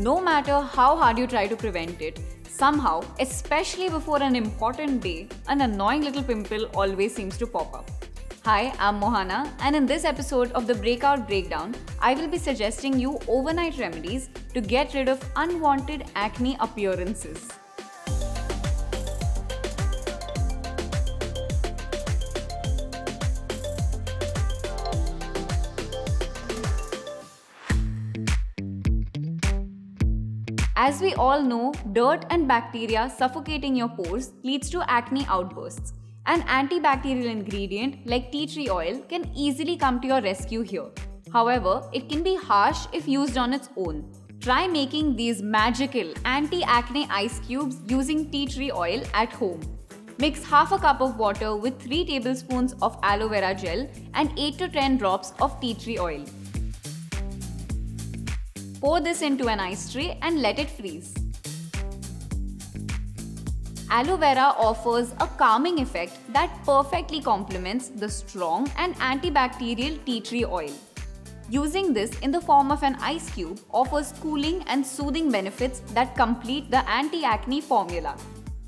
No matter how hard you try to prevent it, somehow, especially before an important day, an annoying little pimple always seems to pop up. Hi, I'm Mohana, and in this episode of the Breakout Breakdown, I will be suggesting you overnight remedies to get rid of unwanted acne appearances. As we all know, dirt and bacteria suffocating your pores leads to acne outbursts. An antibacterial ingredient like tea tree oil can easily come to your rescue here. However, it can be harsh if used on its own. Try making these magical anti-acne ice cubes using tea tree oil at home. Mix half a cup of water with 3 tablespoons of aloe vera gel and 8 to 10 drops of tea tree oil. Pour this into an ice tray and let it freeze. Aloe vera offers a calming effect that perfectly complements the strong and antibacterial tea tree oil. Using this in the form of an ice cube offers cooling and soothing benefits that complete the anti-acne formula.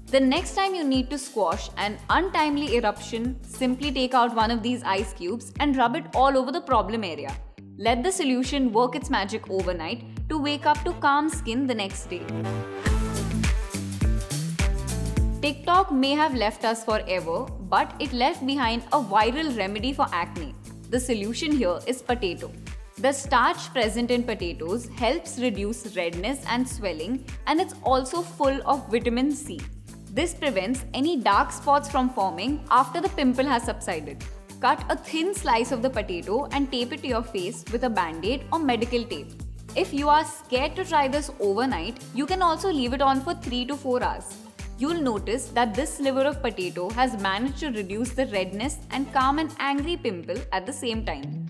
The next time you need to squash an untimely eruption, simply take out one of these ice cubes and rub it all over the problem area. Let the solution work its magic overnight to wake up to calm skin the next day. TikTok may have left us forever, but it left behind a viral remedy for acne. The solution here is potato. The starch present in potatoes helps reduce redness and swelling, and it's also full of vitamin C. This prevents any dark spots from forming after the pimple has subsided. Cut a thin slice of the potato and tape it to your face with a band-aid or medical tape. If you are scared to try this overnight, you can also leave it on for 3 to 4 hours. You'll notice that this sliver of potato has managed to reduce the redness and calm an angry pimple at the same time.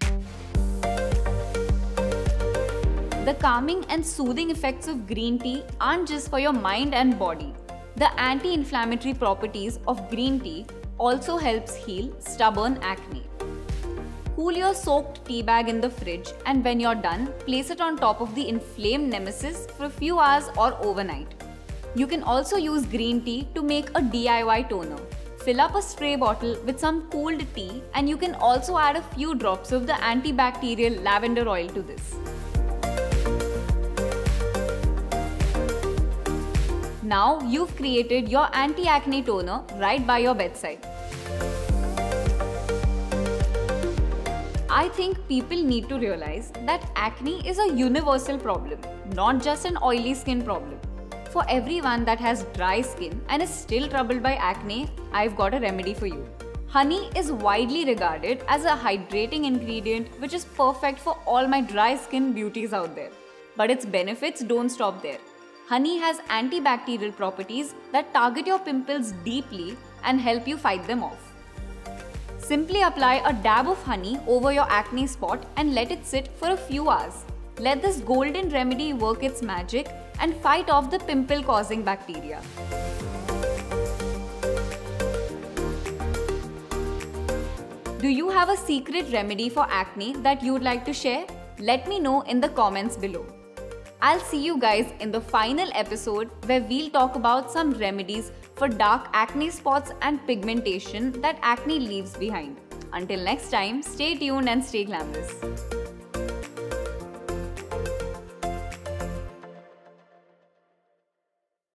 The calming and soothing effects of green tea aren't just for your mind and body. The anti-inflammatory properties of green tea also helps heal stubborn acne. Cool your soaked tea bag in the fridge, and when you're done, place it on top of the inflamed nemesis for a few hours or overnight. You can also use green tea to make a DIY toner. Fill up a spray bottle with some cooled tea, and you can also add a few drops of the antibacterial lavender oil to this. Now you've created your anti-acne toner right by your bedside. I think people need to realize that acne is a universal problem, not just an oily skin problem. For everyone that has dry skin and is still troubled by acne, I've got a remedy for you. Honey is widely regarded as a hydrating ingredient which is perfect for all my dry skin beauties out there. But its benefits don't stop there. Honey has antibacterial properties that target your pimples deeply and help you fight them off. Simply apply a dab of honey over your acne spot and let it sit for a few hours. Let this golden remedy work its magic and fight off the pimple-causing bacteria. Do you have a secret remedy for acne that you'd like to share? Let me know in the comments below. I'll see you guys in the final episode where we'll talk about some remedies for dark acne spots and pigmentation that acne leaves behind. Until next time, stay tuned and stay glamorous.